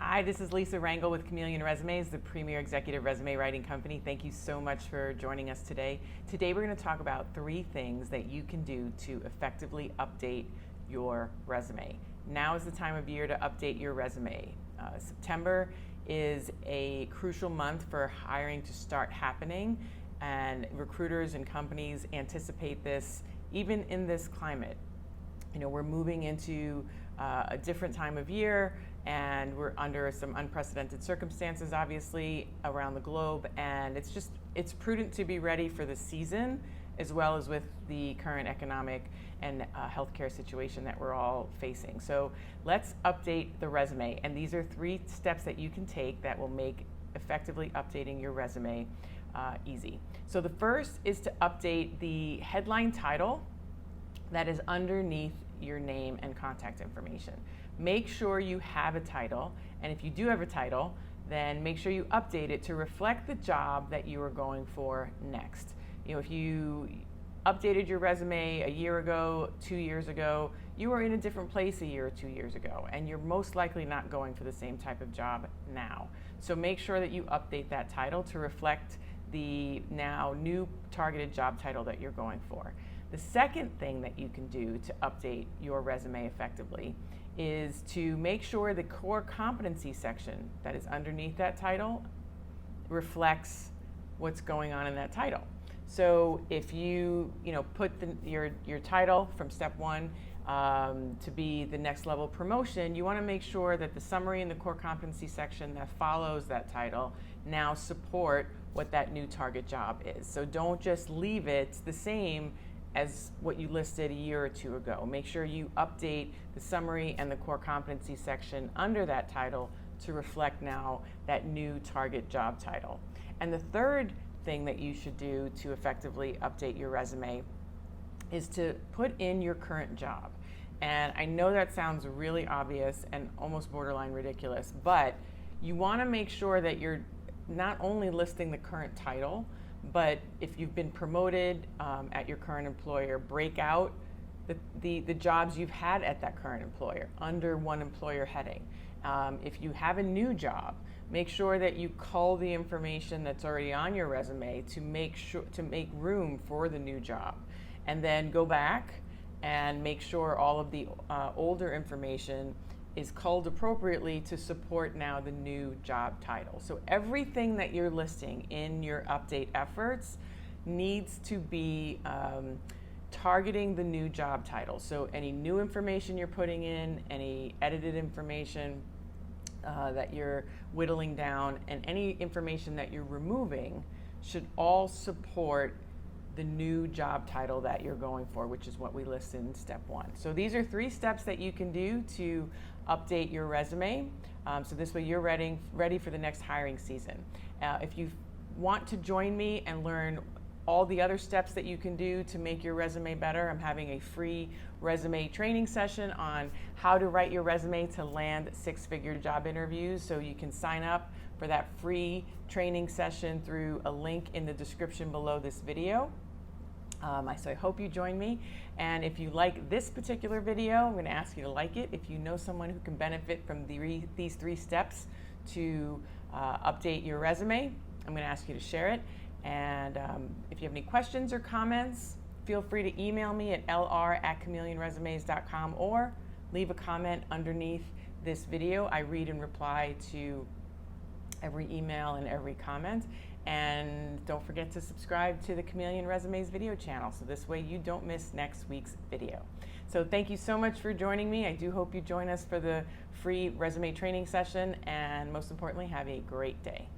Hi, this is Lisa Rangel with Chameleon Resumes, the premier executive resume writing company. Thank you so much for joining us today. Today we're going to talk about 3 things that you can do to effectively update your resume. Now is the time of year to update your resume. September is a crucial month for hiring to start happening, and recruiters and companies anticipate this even in this climate. You know, we're moving into a different time of year, and we're under some unprecedented circumstances, obviously, around the globe, and it's prudent to be ready for the season, as well as with the current economic and healthcare situation that we're all facing. So let's update the resume, and these are 3 steps that you can take that will make effectively updating your resume easy. So the first is to update the headline title that is underneath your name and contact information. Make sure you have a title, and if you do have a title, then make sure you update it to reflect the job that you are going for next. You know, if you updated your resume a year ago, 2 years ago, you were in a different place a year or 2 years ago, and you're most likely not going for the same type of job now. So make sure that you update that title to reflect the now new targeted job title that you're going for. The second thing that you can do to update your resume effectively is to make sure the core competency section that is underneath that title reflects what's going on in that title. So if you put your title from step 1 to be the next level promotion, you want to make sure that the summary and the core competency section that follows that title now support what that new target job is. So don't just leave it the same as what you listed a year or 2 ago. Make sure you update the summary and the core competency section under that title to reflect now that new target job title. And the third thing that you should do to effectively update your resume is to put in your current job. And I know that sounds really obvious and almost borderline ridiculous, but you want to make sure that you're not only listing the current title, but if you've been promoted at your current employer, break out the jobs you've had at that current employer under one employer heading. If you have a new job, make sure that you cull the information that's already on your resume to make room for the new job, and then go back and make sure all of the older information is culled appropriately to support now the new job title. So everything that you're listing in your update efforts needs to be targeting the new job title. So any new information you're putting in, any edited information that you're whittling down, and any information that you're removing should all support the new job title that you're going for, which is what we list in step 1. So these are 3 steps that you can do to update your resume, so this way you're ready for the next hiring season. If you want to join me and learn all the other steps that you can do to make your resume better, I'm having a free resume training session on how to write your resume to land 6-figure job interviews. So you can sign up for that free training session through a link in the description below this video. So I hope you join me, and if you like this particular video, I'm going to ask you to like it. If you know someone who can benefit from these 3 steps to update your resume, I'm going to ask you to share it. And if you have any questions or comments, feel free to email me at lr@chameleonresumes.com or leave a comment underneath this video. I read and reply to every email and every comment. And don't forget to subscribe to the Chameleon Resumes video channel, so this way you don't miss next week's video. So thank you so much for joining me. I do hope you join us for the free resume training session, and most importantly, have a great day.